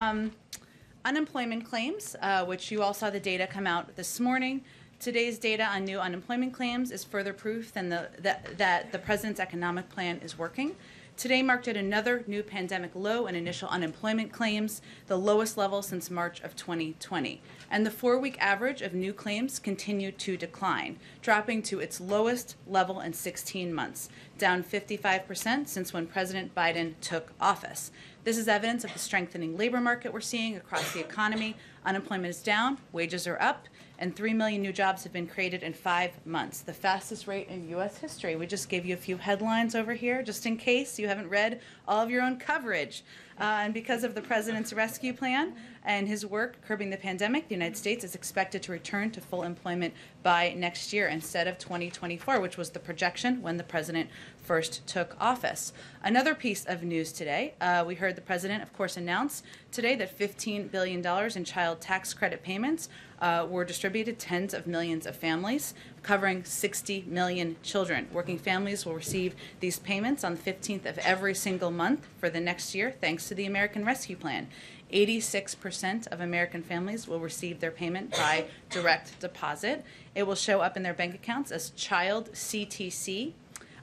Um, Unemployment claims, which you all saw the data come out this morning. Today's data on new unemployment claims is further proof that the president's economic plan is working. Today marked yet another new pandemic low in initial unemployment claims, the lowest level since March of 2020. And the 4-week average of new claims continued to decline, dropping to its lowest level in 16 months, down 55% since when President Biden took office. This is evidence of the strengthening labor market we're seeing across the economy. Unemployment is down, wages are up, and 3 million new jobs have been created in 5 months, the fastest rate in U.S. history. We just gave you a few headlines over here, just in case you haven't read all of your own coverage. And because of the president's rescue plan and his work curbing the pandemic, the United States is expected to return to full employment by next year instead of 2024, which was the projection when the president first took office. Another piece of news today, we heard the president, of course, announce today that $15 billion in child tax credit payments were distributed to tens of millions of families, covering 60 million children. Working families will receive these payments on the 15th of every single month for the next year, thanks to the American Rescue Plan. 86% of American families will receive their payment by direct deposit. It will show up in their bank accounts as Child CTC.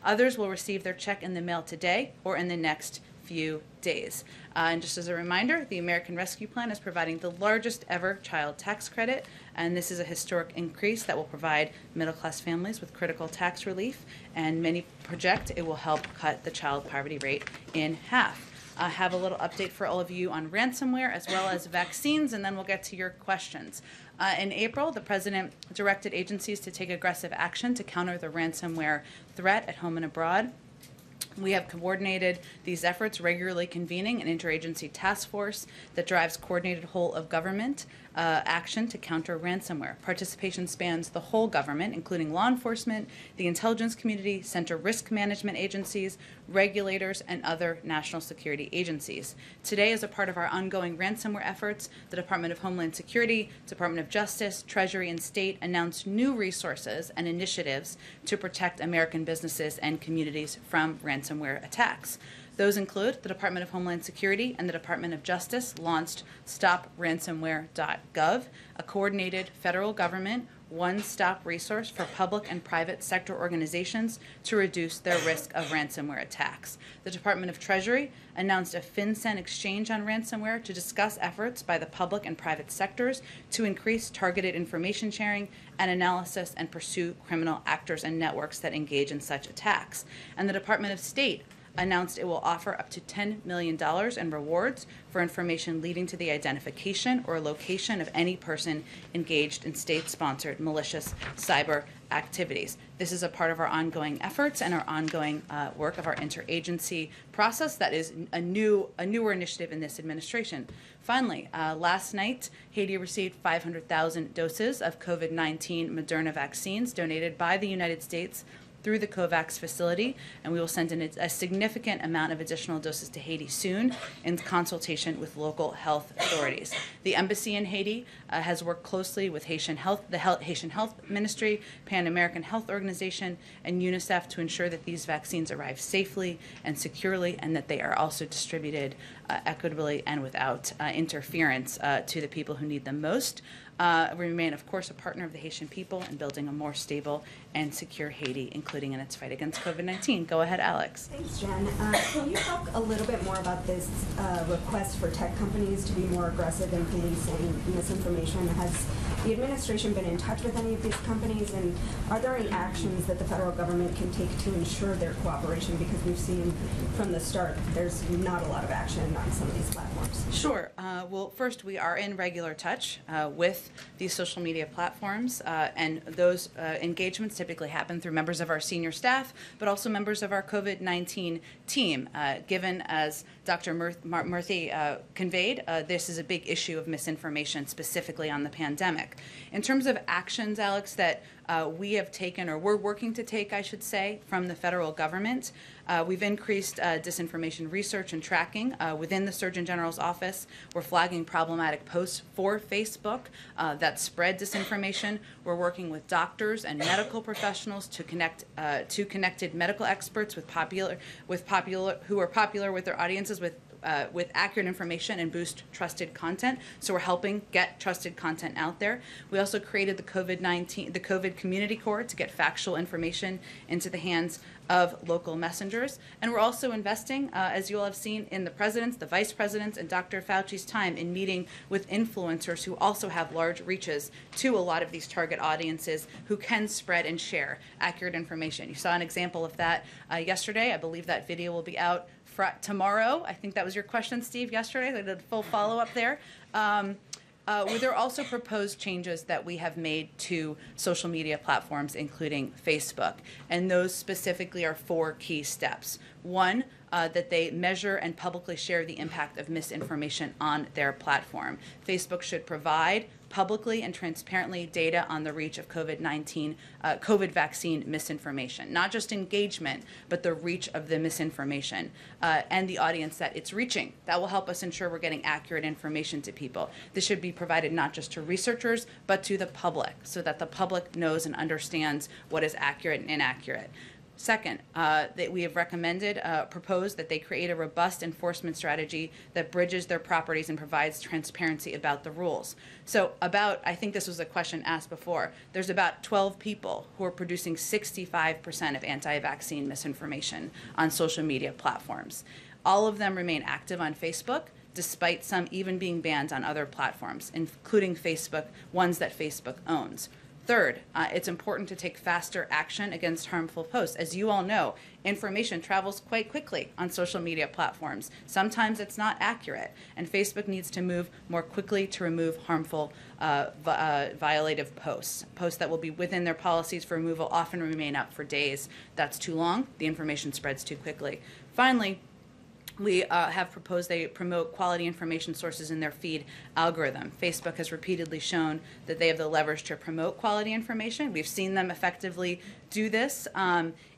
Others will receive their check in the mail today or in the next few days. And just as a reminder, the American Rescue Plan is providing the largest ever child tax credit, and this is a historic increase that will provide middle-class families with critical tax relief, and many project it will help cut the child poverty rate in half. I have a little update for all of you on ransomware as well as vaccines, and then we'll get to your questions. In April, the president directed agencies to take aggressive action to counter the ransomware threat at home and abroad. We have coordinated these efforts, regularly convening an interagency task force that drives coordinated whole-of-government action to counter ransomware. Participation spans the whole government, including law enforcement, the intelligence community, center risk management agencies, regulators, and other national security agencies. Today, as a part of our ongoing ransomware efforts, the Department of Homeland Security, Department of Justice, Treasury, and State announced new resources and initiatives to protect American businesses and communities from ransomware attacks. Those include the Department of Homeland Security and the Department of Justice launched StopRansomware.gov, a coordinated federal government one-stop resource for public and private sector organizations to reduce their risk of ransomware attacks. The Department of Treasury announced a FinCEN exchange on ransomware to discuss efforts by the public and private sectors to increase targeted information sharing and analysis and pursue criminal actors and networks that engage in such attacks. And the Department of State announced it will offer up to $10 million in rewards for information leading to the identification or location of any person engaged in state-sponsored malicious cyber activities. This is a part of our ongoing efforts and our ongoing work of our interagency process that is a newer initiative in this administration. Finally, last night, Haiti received 500,000 doses of COVID-19 Moderna vaccines donated by the United States through the COVAX facility, and we will send in a significant amount of additional doses to Haiti soon in consultation with local health authorities. The embassy in Haiti has worked closely with Haitian Health, the Haitian Health Ministry, Pan American Health Organization, and UNICEF to ensure that these vaccines arrive safely and securely, and that they are also distributed equitably and without interference to the people who need them most. We remain, of course, a partner of the Haitian people in building a more stable and secure Haiti, including in its fight against COVID-19. Go ahead, Alex. Thanks, Jen. Can you talk a little bit more about this request for tech companies to be more aggressive in policing misinformation? Has the administration been in touch with any of these companies, and are there any actions that the federal government can take to ensure their cooperation? Because we've seen from the start there's not a lot of action on some of these platforms. Sure. Well, first, we are in regular touch with these social media platforms, and those engagements typically happen through members of our senior staff, but also members of our COVID-19 team. Given, as Dr. Murthy conveyed, this is a big issue of misinformation, specifically on the pandemic. In terms of actions, Alex, that we have taken, or we're working to take, I should say, from the federal government, we've increased disinformation research and tracking within the Surgeon General's office. We're flagging problematic posts for Facebook that spread disinformation. We're working with doctors and medical professionals to connect to connected medical experts who are popular with their audiences with with accurate information and boost trusted content. So we're helping get trusted content out there. We also created the COVID Community Corps to get factual information into the hands of local messengers. And we're also investing, as you all have seen, in the president's, the vice president's, and Dr. Fauci's time in meeting with influencers who also have large reaches to a lot of these target audiences who can spread and share accurate information. You saw an example of that yesterday. I believe that video will be out tomorrow. I think that was your question, Steve, yesterday. I did a full follow-up there. There are also proposed changes that we have made to social media platforms, including Facebook. And those specifically are 4 key steps. One, that they measure and publicly share the impact of misinformation on their platform. Facebook should provide publicly and transparently data on the reach of COVID vaccine misinformation, not just engagement, but the reach of the misinformation and the audience that it's reaching. That will help us ensure we're getting accurate information to people. This should be provided not just to researchers, but to the public, so that the public knows and understands what is accurate and inaccurate. Second, that we have proposed that they create a robust enforcement strategy that bridges their properties and provides transparency about the rules. So I think this was a question asked before, there's about 12 people who are producing 65% of anti-vaccine misinformation on social media platforms. All of them remain active on Facebook, despite some even being banned on other platforms, including ones that Facebook owns. Third, it's important to take faster action against harmful posts. As you all know, information travels quite quickly on social media platforms. Sometimes it's not accurate, and Facebook needs to move more quickly to remove harmful, violative posts. Posts that will be within their policies for removal often remain up for days. That's too long. The information spreads too quickly. Finally, we have proposed they promote quality information sources in their feed algorithm. Facebook has repeatedly shown that they have the leverage to promote quality information. We've seen them effectively do this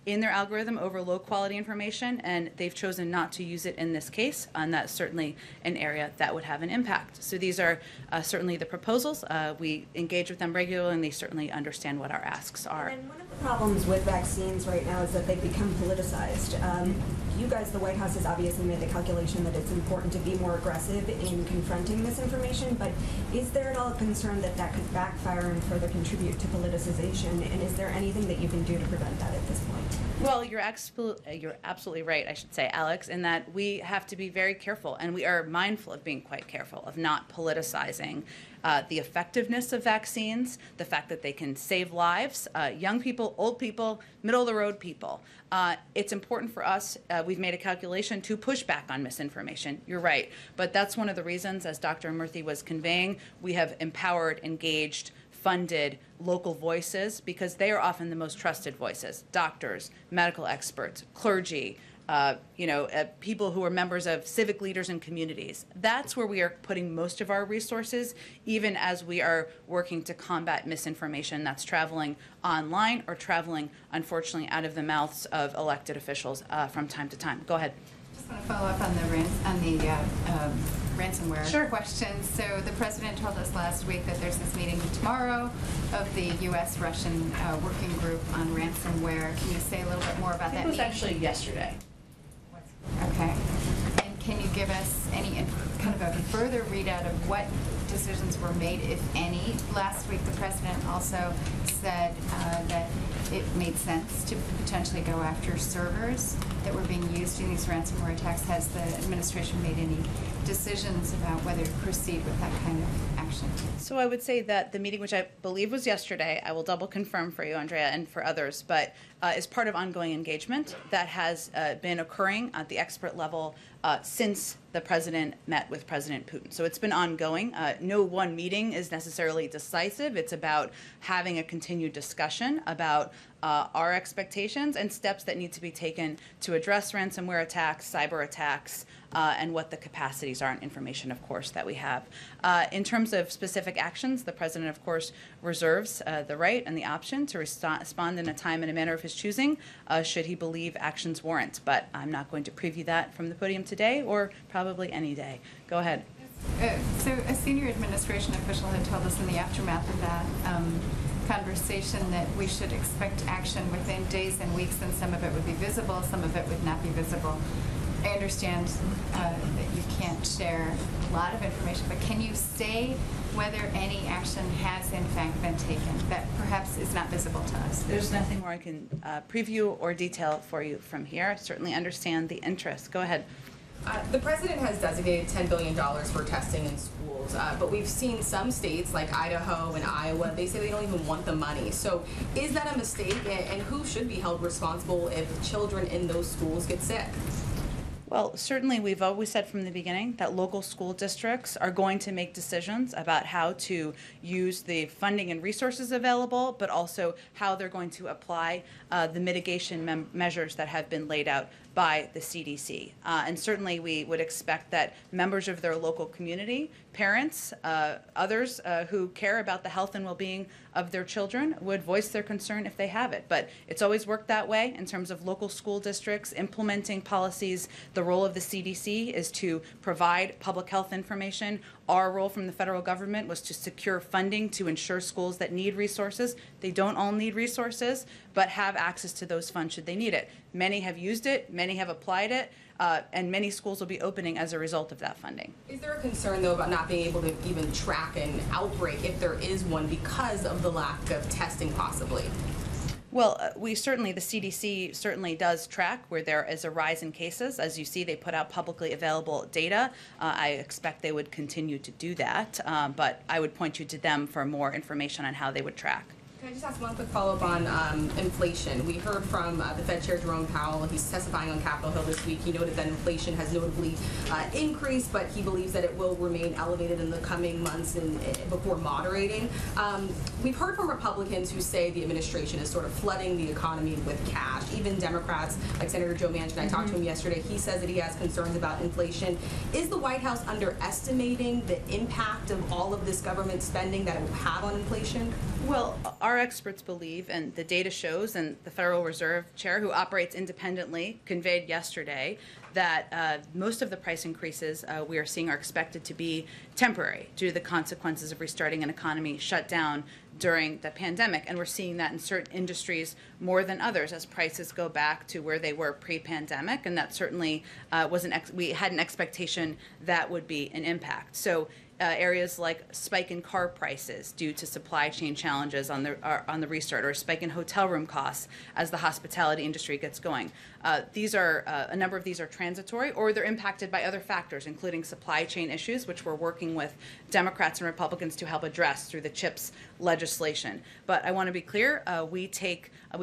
in their algorithm over low quality information, and they've chosen not to use it in this case, and that's certainly an area that would have an impact. So these are certainly the proposals. We engage with them regularly, and they certainly understand what our asks are. And one of the problems with vaccines right now is that they've become politicized. You guys, the White House, has obviously made the calculation that it's important to be more aggressive in confronting misinformation, but is there at all a concern that that could backfire and further contribute to politicization, and is there anything that you can do to prevent that at this point? Well, you're absolutely right, I should say, Alex, in that we have to be very careful, and we are mindful of being quite careful of not politicizing the effectiveness of vaccines, the fact that they can save lives, young people, old people, middle-of-the-road people. It's important for us, we've made a calculation, to push back on misinformation. You're right. But that's one of the reasons, as Dr. Murthy was conveying, we have empowered, engaged, funded local voices, because they are often the most trusted voices. Doctors, medical experts, clergy, people who are members of civic leaders and communities. That's where we are putting most of our resources, even as we are working to combat misinformation that's traveling online or traveling, unfortunately, out of the mouths of elected officials from time to time. Go ahead. Just want to follow up on the ransomware question. So the president told us last week that there's this meeting tomorrow of the U.S.-Russian working group on ransomware. Can you say a little bit more about that meeting? It was actually yesterday. Okay. And can you give us any kind of a further readout of what decisions were made, if any? Last week, the president also said that it made sense to potentially go after servers that were being used in these ransomware attacks. Has the administration made any decisions about whether to proceed with that kind of action? So I would say that the meeting, which I believe was yesterday, I will double confirm for you, Andrea, and for others, but is part of ongoing engagement that has been occurring at the expert level since the president met with President Putin. So it's been ongoing. No one meeting is necessarily decisive. It's about having a continued discussion about our expectations and steps that need to be taken to address ransomware attacks, cyber attacks, and what the capacities are and information, of course, that we have. In terms of specific actions, the president, of course, reserves the right and the option to respond in a time and a manner of his choosing, should he believe actions warrant. But I'm not going to preview that from the podium today or probably any day. Go ahead. So a senior administration official had told us in the aftermath of that conversation that we should expect action within days and weeks, and some of it would be visible, some of it would not be visible. I understand that you can't share a lot of information, but can you say whether any action has in fact been taken that perhaps is not visible to us? There's nothing more I can preview or detail for you from here. I certainly understand the interest. Go ahead. The president has designated $10 billion for testing in schools, but we've seen some states like Idaho and Iowa, they say they don't even want the money. So is that a mistake, and who should be held responsible if children in those schools get sick? Well, certainly we've always said from the beginning that local school districts are going to make decisions about how to use the funding and resources available, but also how they're going to apply the mitigation measures that have been laid out by the CDC. And certainly we would expect that members of their local community, parents, others who care about the health and well-being of their children would voice their concern if they have it. But it's always worked that way in terms of local school districts implementing policies. The role of the CDC is to provide public health information. Our role from the federal government was to secure funding to ensure schools that need resources. They don't all need resources, but have access to those funds should they need it. Many have used it, many have applied it, and many schools will be opening as a result of that funding. Is there a concern, though, about not being able to even track an outbreak if there is one because of the lack of testing, possibly? Well, the CDC certainly does track where there is a rise in cases. As you see, they put out publicly available data. I expect they would continue to do that, but I would point you to them for more information on how they would track. Can I just ask one quick follow-up on inflation? We heard from the Fed Chair Jerome Powell. He's testifying on Capitol Hill this week. He noted that inflation has notably increased, but he believes that it will remain elevated in the coming months before moderating. We've heard from Republicans who say the administration is sort of flooding the economy with cash. Even Democrats, like Senator Joe Manchin, I talked to him yesterday, he says that he has concerns about inflation. Is the White House underestimating the impact of all of this government spending that it will have on inflation? Well, our experts believe, and the data shows, and the Federal Reserve Chair, who operates independently, conveyed yesterday that most of the price increases we are seeing are expected to be temporary due to the consequences of restarting an economy shut down during the pandemic. And we're seeing that in certain industries more than others as prices go back to where they were pre-pandemic. And that certainly we had an expectation that would be an impact. So areas like spike in car prices due to supply chain challenges on the restart, or a spike in hotel room costs as the hospitality industry gets going. A number of these are transitory, or they're impacted by other factors, including supply chain issues, which we're working with Democrats and Republicans to help address through the CHIPS legislation. But I want to be clear, we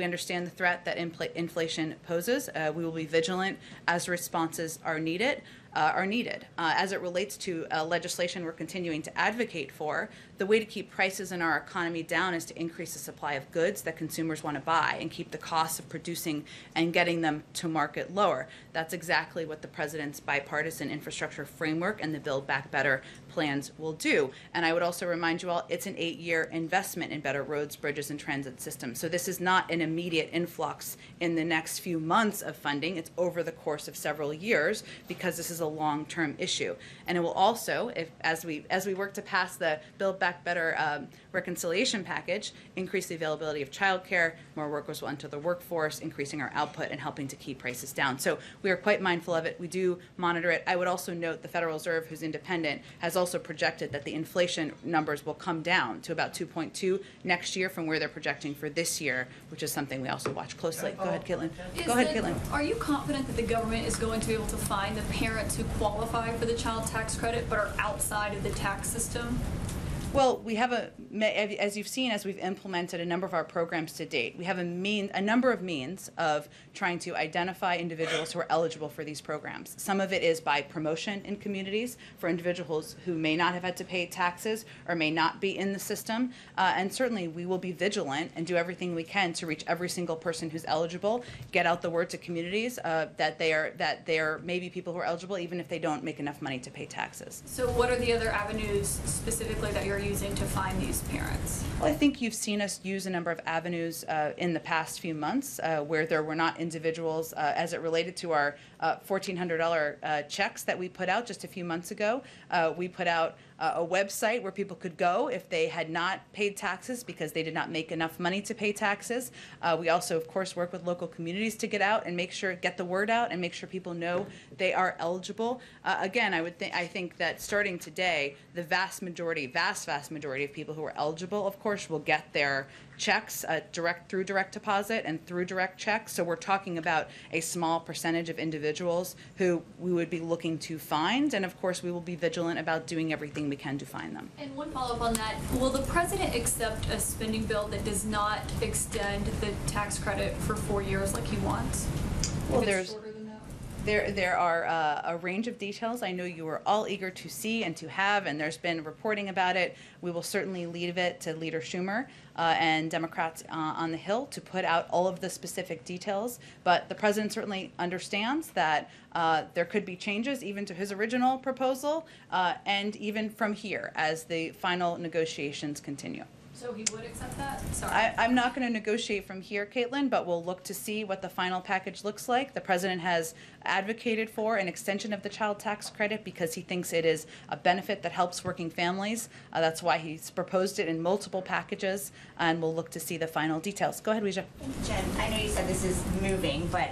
understand the threat that inflation poses. We will be vigilant as responses are needed. As it relates to legislation we're continuing to advocate for, the way to keep prices in our economy down is to increase the supply of goods that consumers want to buy and keep the costs of producing and getting them to market lower. That's exactly what the president's bipartisan infrastructure framework and the Build Back Better plans will do. And I would also remind you all, it's an 8-year investment in better roads, bridges, and transit systems. So this is not an immediate influx in the next few months of funding. It's over the course of several years, because this is a long-term issue. And it will also, as we work to pass the Build Back Better reconciliation package, increase the availability of childcare, more workers will enter the workforce, increasing our output and helping to keep prices down. So we are quite mindful of it. We do monitor it. I would also note the Federal Reserve, who's independent, has also projected that the inflation numbers will come down to about 2.2 next year from where they're projecting for this year, which is something we also watch closely. Go ahead, Caitlin. Are you confident that the government is going to be able to find the parents who qualify for the child tax credit but are outside of the tax system? Well, we have as you've seen, as we've implemented a number of our programs to date, we have a number of means of trying to identify individuals who are eligible for these programs. Some of it is by promotion in communities for individuals who may not have had to pay taxes or may not be in the system. And certainly we will be vigilant and do everything we can to reach every single person who's eligible, get out the word to communities that there may be people who are eligible even if they don't make enough money to pay taxes. So what are the other avenues specifically that you're using to find these parents? Well, I think you've seen us use a number of avenues in the past few months where there were not individuals as it related to our $1,400 checks that we put out just a few months ago. We put out a website where people could go if they had not paid taxes because they did not make enough money to pay taxes. We also, of course, work with local communities to get out and get the word out and make sure people know they are eligible. Again, I think that starting today, the vast majority of people who are eligible, of course, will get their checks through direct deposit and through direct checks. So we're talking about a small percentage of individuals who we would be looking to find, and of course we will be vigilant about doing everything we can to find them. And one follow-up on that, will the president accept a spending bill that does not extend the tax credit for 4 years like he wants? Well, If it's there's shorter than that? There are a range of details I know you are all eager to see and to have, and there's been reporting about it. We will certainly leave it to Leader Schumer and Democrats on the Hill to put out all of the specific details. But the president certainly understands that there could be changes even to his original proposal and even from here as the final negotiations continue. So he would accept that? Sorry. I'm not going to negotiate from here, Caitlin, but we'll look to see what the final package looks like. The president has advocated for an extension of the child tax credit because he thinks it is a benefit that helps working families. That's why he's proposed it in multiple packages, and we'll look to see the final details. Go ahead, Weijia. Jen, I know you said this is moving, but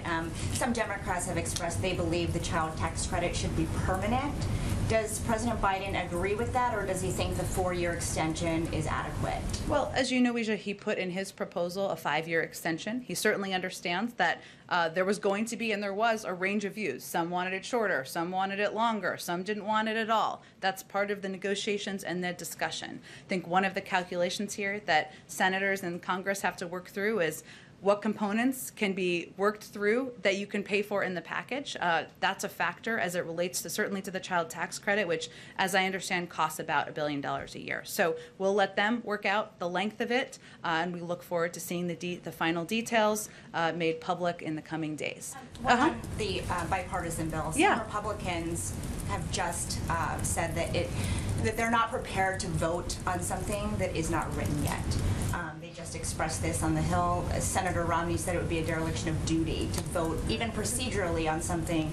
some Democrats have expressed they believe the child tax credit should be permanent. Does President Biden agree with that, or does he think the 4-year extension is adequate? Well, as you know, Weijia, he put in his proposal a 5-year extension. He certainly understands that there was going to be, and there was, a range of views. Some wanted it shorter, some wanted it longer, some didn't want it at all. That's part of the negotiations and the discussion. I think one of the calculations here that senators and Congress have to work through is what components can be worked through that you can pay for in the package. That's a factor as it relates to certainly to the child tax credit, which, as I understand, costs about $1 billion a year. So we'll let them work out the length of it, and we look forward to seeing the final details made public in the coming days. On the bipartisan bill, some Yeah. Republicans have just said that they're not prepared to vote on something that is not written yet. They just expressed this on the Hill. Senator Romney said it would be a dereliction of duty to vote, even procedurally, on something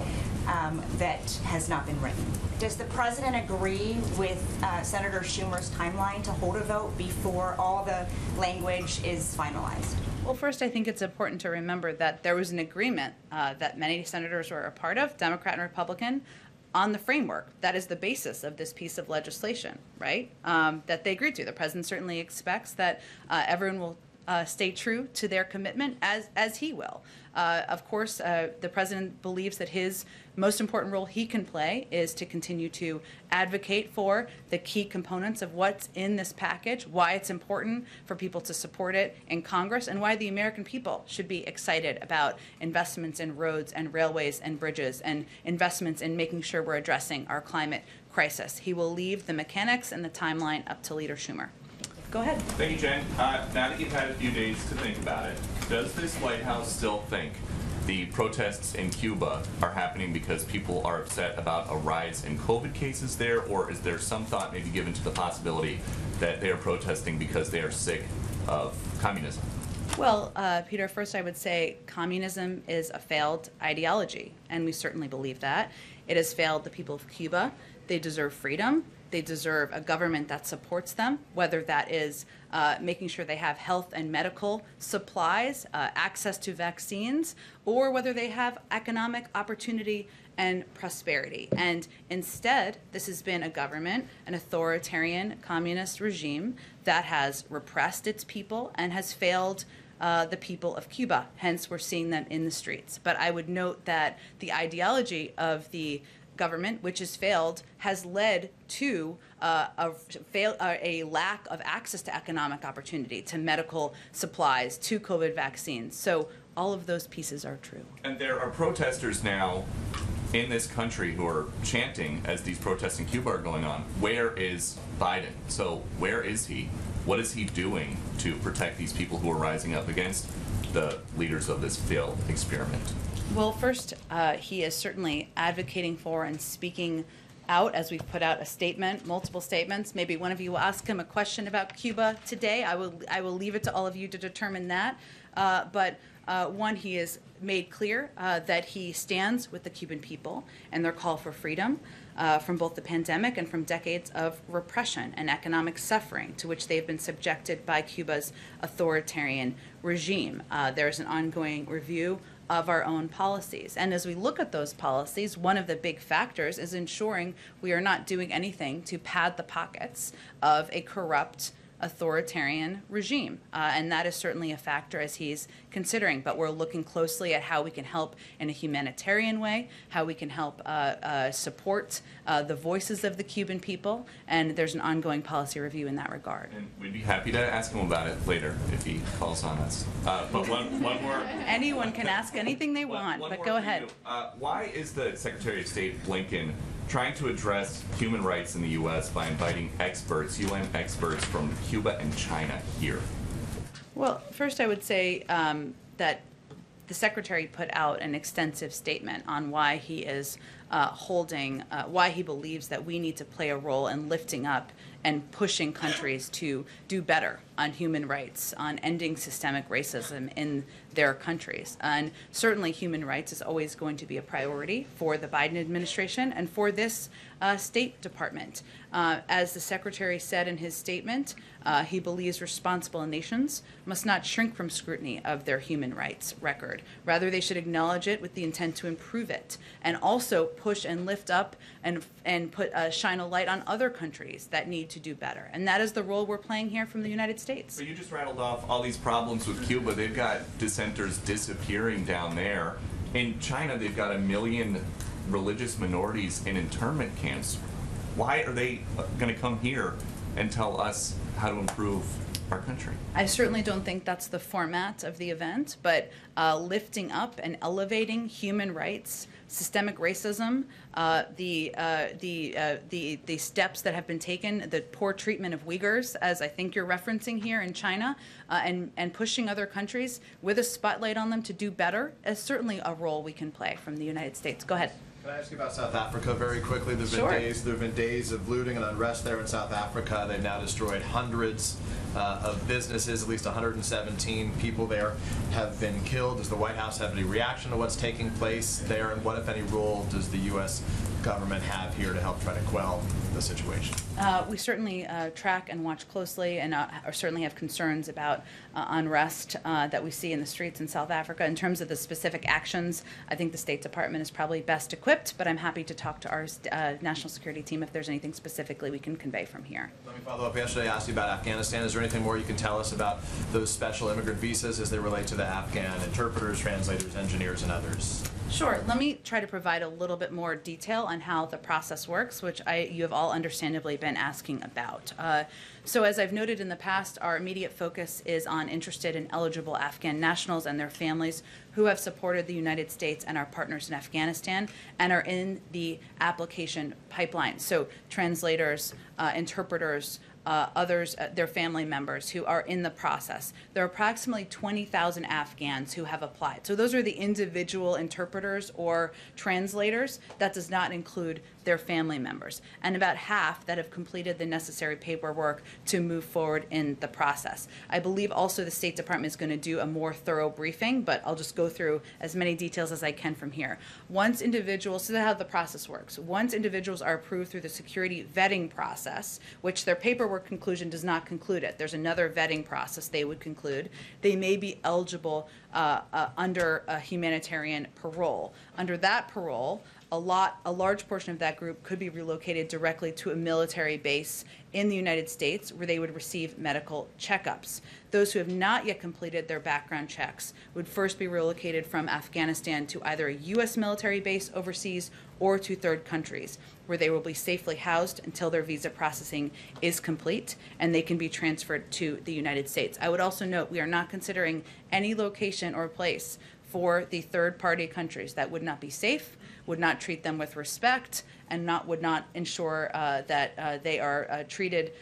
that has not been written. Does the president agree with Senator Schumer's timeline to hold a vote before all the language is finalized? Well, first, I think it's important to remember that there was an agreement that many senators were a part of, Democrat and Republican, on the framework. That is the basis of this piece of legislation, right? That they agreed to. The president certainly expects that everyone will stay true to their commitment, as he will. Of course, the president believes that his most important role he can play is to continue to advocate for the key components of what's in this package, why it's important for people to support it in Congress, and why the American people should be excited about investments in roads and railways and bridges and investments in making sure we're addressing our climate crisis. He will leave the mechanics and the timeline up to Leader Schumer. Go ahead. Thank you, Jen. Now that you've had a few days to think about it, does this White House still think the protests in Cuba are happening because people are upset about a rise in COVID cases there, or is there some thought maybe given to the possibility that they are protesting because they are sick of communism? Well, Peter, first I would say communism is a failed ideology, and we certainly believe that. It has failed the people of Cuba. They deserve freedom. They deserve a government that supports them, whether that is making sure they have health and medical supplies, access to vaccines, or whether they have economic opportunity and prosperity. And instead, this has been a government, an authoritarian communist regime that has repressed its people and has failed the people of Cuba. Hence, we're seeing them in the streets. But I would note that the ideology of the government, which has failed, has led to a lack of access to economic opportunity, to medical supplies, to COVID vaccines. So all of those pieces are true. And there are protesters now in this country who are chanting as these protests in Cuba are going on, where is Biden? So where is he? What is he doing to protect these people who are rising up against the leaders of this failed experiment? Well, first, he is certainly advocating for and speaking out as we've put out a statement, multiple statements. Maybe one of you will ask him a question about Cuba today. I will leave it to all of you to determine that. But one, he has made clear that he stands with the Cuban people and their call for freedom. from both the pandemic and from decades of repression and economic suffering to which they've been subjected by Cuba's authoritarian regime. There's an ongoing review of our own policies. And as we look at those policies, one of the big factors is ensuring we are not doing anything to pad the pockets of a corrupt authoritarian regime. And that is certainly a factor as he's considering. But we're looking closely at how we can help in a humanitarian way, how we can help support the voices of the Cuban people. And there's an ongoing policy review in that regard. And we'd be happy to ask him about it later if he calls on us. But one more. Anyone can ask anything they want, One but more go for ahead. you. Why is the Secretary of State Blinken trying to address human rights in the U.S. by inviting experts, UN experts from Cuba and China here? Well, first I would say that the Secretary put out an extensive statement on why he is why he believes that we need to play a role in lifting up and pushing countries to do better on human rights, on ending systemic racism in their countries. And certainly human rights is always going to be a priority for the Biden administration and for this State Department. As the Secretary said in his statement, he believes responsible nations must not shrink from scrutiny of their human rights record. Rather, they should acknowledge it with the intent to improve it, and also push and lift up and shine a light on other countries that need to do better. And that is the role we're playing here from the United States. So you just rattled off all these problems with Cuba. They've got dissenters disappearing down there. In China, they've got 1 million religious minorities in internment camps. Why are they going to come here and tell us how to improve our country? I certainly don't think that's the format of the event, but lifting up and elevating human rights, systemic racism, the steps that have been taken, the poor treatment of Uyghurs, as I think you're referencing here in China, and pushing other countries with a spotlight on them to do better is certainly a role we can play from the United States. Go ahead. Can I ask you about South Africa very quickly? There have been days of looting and unrest there in South Africa. They've now destroyed hundreds of businesses. At least 117 people there have been killed. Does the White House have any reaction to what's taking place there? And what, if any, role does the U.S. government have here to help try to quell the situation? We certainly track and watch closely and certainly have concerns about unrest that we see in the streets in South Africa. In terms of the specific actions, I think the State Department is probably best equipped, but I'm happy to talk to our national security team if there's anything specifically we can convey from here. Let me follow up. Yesterday I asked you about Afghanistan. Is there anything more you can tell us about those special immigrant visas as they relate to the Afghan interpreters, translators, engineers, and others? Sure. Let me try to provide a little bit more detail on how the process works, which you have all understandably been asking about. So as I've noted in the past, our immediate focus is on interested and eligible Afghan nationals and their families who have supported the United States and our partners in Afghanistan and are in the application pipeline. So translators, interpreters, others, their family members who are in the process. There are approximately 20,000 Afghans who have applied. So those are the individual interpreters or translators. That does not include their family members. And about half that have completed the necessary paperwork to move forward in the process. I believe also the State Department is going to do a more thorough briefing, but I'll just go through as many details as I can from here. Once individuals, so that's how the process works. Once individuals are approved through the security vetting process, which their paperwork conclusion does not conclude it. There's another vetting process they would conclude. They may be eligible under a humanitarian parole. Under that parole, a large portion of that group could be relocated directly to a military base in the United States where they would receive medical checkups. Those who have not yet completed their background checks would first be relocated from Afghanistan to either a U.S. military base overseas or to third countries, where they will be safely housed until their visa processing is complete and they can be transferred to the United States. I would also note we are not considering any location or place for the third-party countries that would not be safe, would not treat them with respect, and would not ensure that they are treated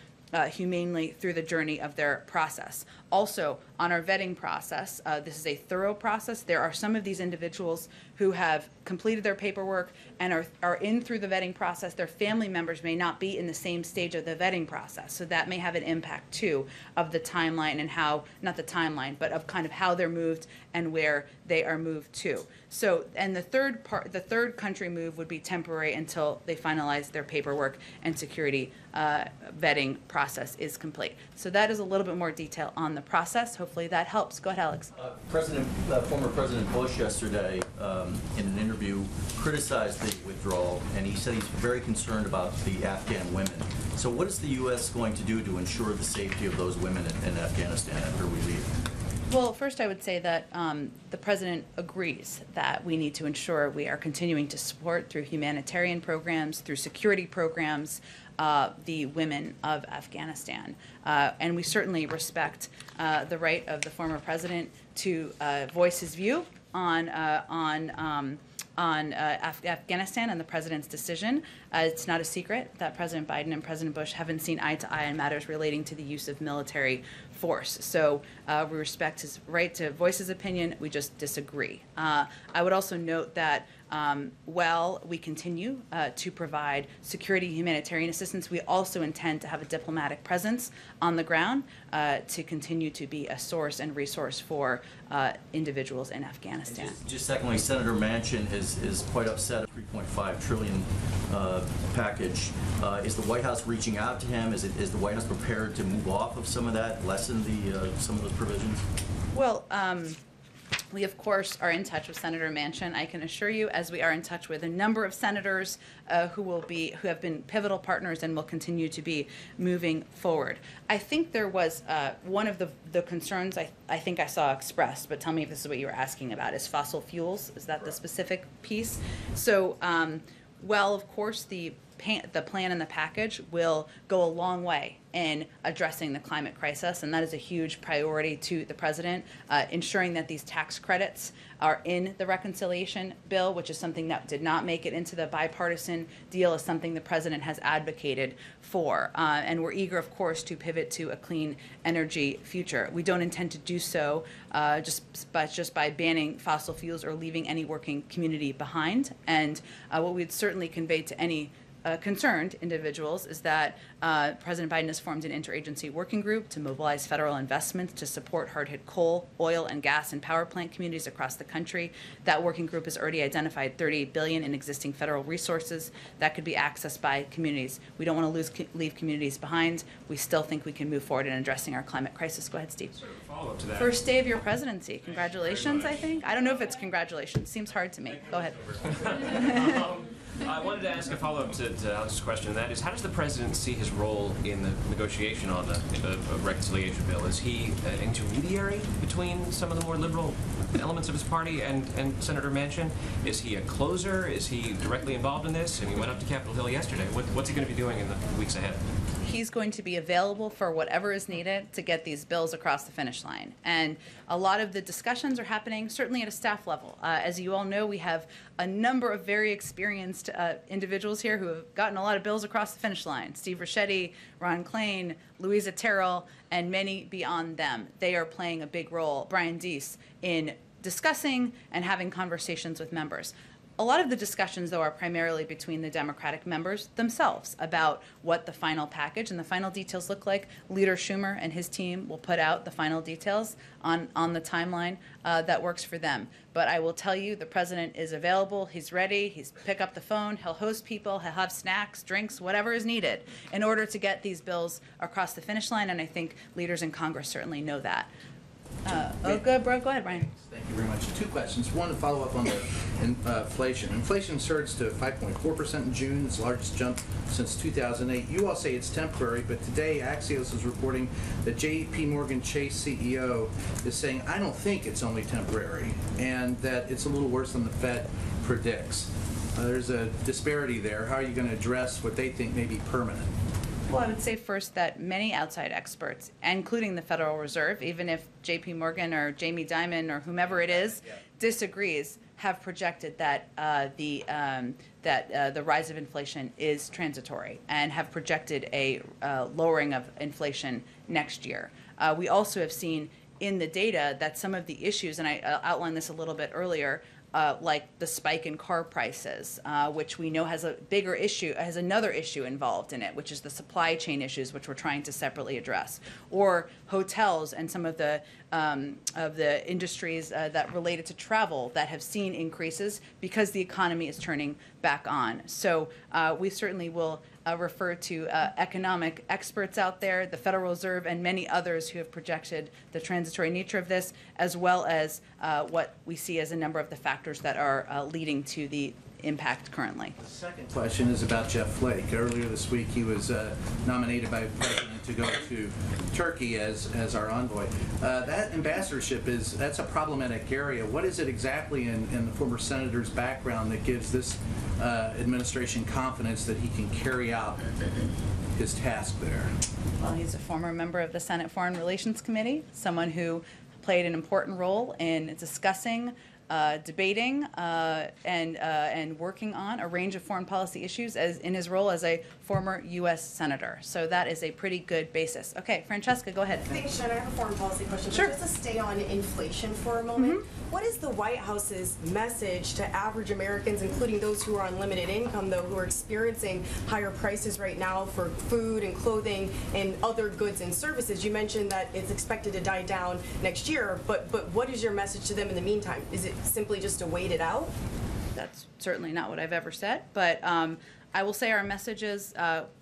humanely through the journey of their process. Also, on our vetting process, this is a thorough process. There are some of these individuals who have completed their paperwork and are in through the vetting process. Their family members may not be in the same stage of the vetting process, so that may have an impact too of the timeline and how, not the timeline, but of kind of how they're moved and where they are moved to. So, and the third country move would be temporary until they finalize their paperwork and security vetting process is complete. So that is a little bit more detail on the process. Hopefully that helps. Go ahead, Alex. Former President Bush yesterday, in an interview, criticized the withdrawal, and he said he's very concerned about the Afghan women. So what is the U.S. going to do to ensure the safety of those women in Afghanistan after we leave? Well, first I would say that the President agrees that we need to ensure we are continuing to support through humanitarian programs, through security programs, the women of Afghanistan. And we certainly respect the right of the former president to voice his view on Afghanistan and the president's decision. It's not a secret that President Biden and President Bush haven't seen eye to eye on matters relating to the use of military force. So we respect his right to voice his opinion. We just disagree. I would also note that while we continue to provide security humanitarian assistance, we also intend to have a diplomatic presence on the ground to continue to be a source and resource for individuals in Afghanistan. Just secondly, Senator Manchin is quite upset at $3.5 trillion package. Is the White House reaching out to him? Is the White House prepared to move off of some of that, lessen some of those provisions? Well, we, of course, are in touch with Senator Manchin. I can assure you, as we are in touch with a number of senators who have been pivotal partners and will continue to be moving forward. I think there was one of the concerns I think I saw expressed, but tell me if this is what you were asking about, is fossil fuels. Is that the specific piece? So, well, of course, the plan and the package will go a long way in addressing the climate crisis, and that is a huge priority to the president. Ensuring that these tax credits are in the reconciliation bill, which is something that did not make it into the bipartisan deal, is something the president has advocated for. And we're eager, of course, to pivot to a clean energy future. We don't intend to do so just by banning fossil fuels or leaving any working community behind. And what we'd certainly convey to any concerned individuals is that President Biden has formed an interagency working group to mobilize federal investments to support hard-hit coal, oil, and gas and power plant communities across the country. That working group has already identified $38 billion in existing federal resources that could be accessed by communities. We don't want to leave communities behind. We still think we can move forward in addressing our climate crisis. Go ahead, Steve. Sort of follow-up to that. First day of your presidency. Congratulations, I think. I don't know if it's congratulations. Seems hard to me. Go ahead. I wanted to ask a follow-up to Alex's question, and that is, how does the president see his role in the negotiation on the reconciliation bill? Is he an intermediary between some of the more liberal elements of his party and Senator Manchin? Is he a closer? Is he directly involved in this? And he went up to Capitol Hill yesterday. What's he going to be doing in the weeks ahead? He's going to be available for whatever is needed to get these bills across the finish line. And a lot of the discussions are happening certainly at a staff level. As you all know, we have a number of very experienced individuals here who have gotten a lot of bills across the finish line. Steve Ricchetti, Ron Klain, Louisa Terrell, and many beyond them. They are playing a big role, Brian Deese, in discussing and having conversations with members. A lot of the discussions, though, are primarily between the Democratic members themselves about what the final package and the final details look like. Leader Schumer and his team will put out the final details on the timeline that works for them. But I will tell you, the president is available. He's ready. He's pick up the phone. He'll host people. He'll have snacks, drinks, whatever is needed in order to get these bills across the finish line. And I think leaders in Congress certainly know that. Good, bro. Go ahead, Brian. Thank you very much. Two questions. One, to follow up on the inflation. Inflation surged to 5.4% in June. It's the largest jump since 2008. You all say it's temporary, but today Axios is reporting that J.P. Morgan Chase CEO is saying, I don't think it's only temporary, and that it's a little worse than the Fed predicts. There's a disparity there. How are you going to address what they think may be permanent? Well, I would say first that many outside experts, including the Federal Reserve, even if J.P. Morgan or Jamie Dimon or whomever it is disagrees, have projected that the rise of inflation is transitory and have projected a lowering of inflation next year. We also have seen in the data that some of the issues, and I outlined this a little bit earlier, like the spike in car prices, which we know has a bigger issue, has another issue involved in it, which is the supply chain issues, which we're trying to separately address, or hotels and some of the industries that related to travel that have seen increases because the economy is turning back on. So we certainly will refer to economic experts out there, the Federal Reserve, and many others who have projected the transitory nature of this, as well as what we see as a number of the factors that are leading to the impact currently. The second question is about Jeff Flake. Earlier this week, he was nominated by the president to go to Turkey as our envoy. That ambassadorship that's a problematic area. What is it exactly in the former senator's background that gives this administration confidence that he can carry out his task there? Well, he's a former member of the Senate Foreign Relations Committee, someone who played an important role in discussing, debating, and working on a range of foreign policy issues as in his role as a former U.S. senator. So that is a pretty good basis. Okay, Francesca, go ahead. Thanks, Jen. I have a foreign policy question. Sure. But just to stay on inflation for a moment, what is the White House's message to average Americans, including those who are on limited income, though, who are experiencing higher prices right now for food and clothing and other goods and services? You mentioned that it's expected to die down next year, but what is your message to them in the meantime? Is it simply just to wait it out? That's certainly not what I've ever said, but I will say our message is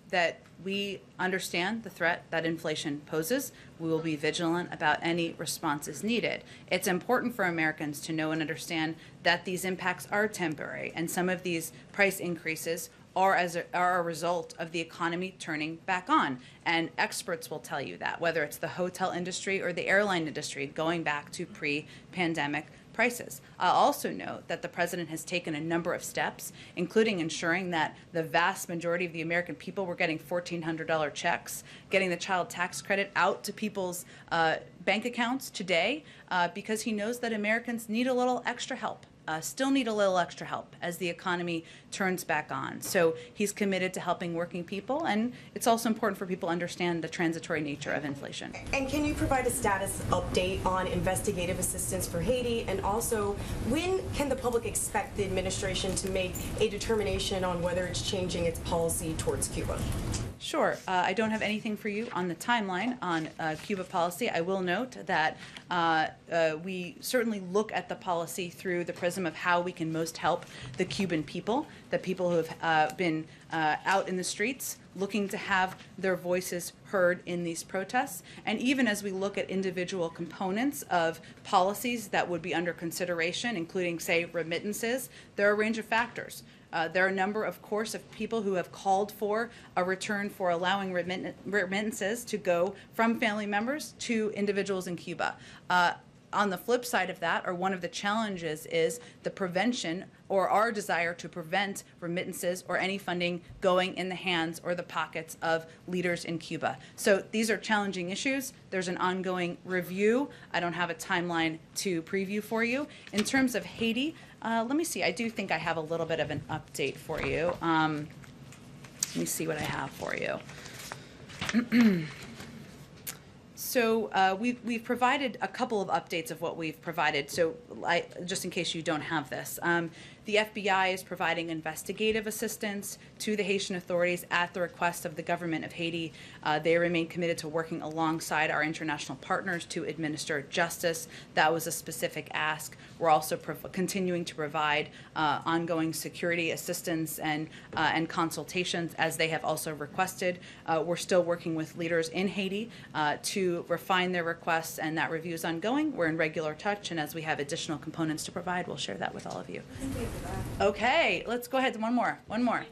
that we understand the threat that inflation poses. We will be vigilant about any responses needed. It's important for Americans to know and understand that these impacts are temporary, and some of these price increases are a result of the economy turning back on. And experts will tell you that, whether it's the hotel industry or the airline industry, going back to pre-pandemic prices. I'll also note that the president has taken a number of steps, including ensuring that the vast majority of the American people were getting $1,400 checks, getting the child tax credit out to people's bank accounts today, because he knows that Americans need a little extra help. Still need a little extra help as the economy turns back on. So he's committed to helping working people, and it's also important for people to understand the transitory nature of inflation. And can you provide a status update on investigative assistance for Haiti? And also, when can the public expect the administration to make a determination on whether it's changing its policy towards Cuba? Sure. I don't have anything for you on the timeline on Cuba policy. I will note that we certainly look at the policy through the prism of how we can most help the Cuban people, the people who have been out in the streets looking to have their voices heard in these protests. And even as we look at individual components of policies that would be under consideration, including, say, remittances, there are a range of factors. There are a number, of course, of people who have called for a return for allowing remittances to go from family members to individuals in Cuba. On the flip side of that, or one of the challenges, is the prevention or our desire to prevent remittances or any funding going in the hands or the pockets of leaders in Cuba. So these are challenging issues. There's an ongoing review. I don't have a timeline to preview for you. In terms of Haiti, let me see. I do think I have a little bit of an update for you. Let me see what I have for you. So we've provided a couple of updates of what we've provided. So just in case you don't have this, the FBI is providing investigative assistance to the Haitian authorities at the request of the government of Haiti. They remain committed to working alongside our international partners to administer justice. That was a specific ask. We're also continuing to provide ongoing security assistance and consultations as they have also requested. We're still working with leaders in Haiti to refine their requests, and that review is ongoing. We're in regular touch, and as we have additional components to provide, we'll share that with all of you. Okay, let's go ahead. One more.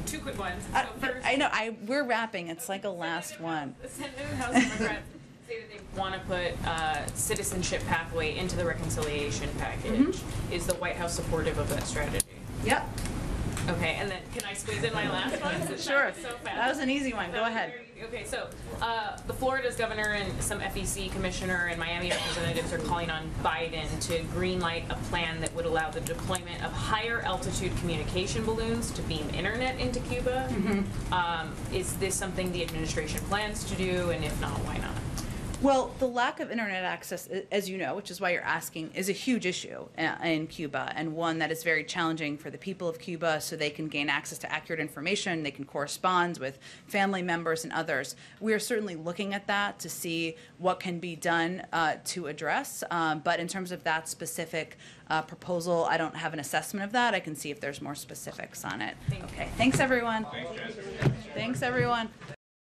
Two quick ones. So first, I know. We're wrapping. It's like a last one. The Senate House Democrats say that they want to put citizenship pathway into the reconciliation package. Is the White House supportive of that strategy? Yep. Okay, and then can I squeeze in my last one? Sure. So fast. That was an easy one. Go ahead. Okay, so the Florida's governor and some FEC commissioner and Miami representatives are calling on Biden to greenlight a plan that would allow the deployment of higher altitude communication balloons to beam internet into Cuba. Is this something the administration plans to do, and if not, why not? Well, the lack of internet access, as you know, which is why you're asking, is a huge issue in Cuba, and one that is very challenging for the people of Cuba so they can gain access to accurate information, they can correspond with family members and others. We are certainly looking at that to see what can be done to address, but in terms of that specific proposal, I don't have an assessment of that. I can see if there's more specifics on it. Okay, thanks everyone. Thanks everyone.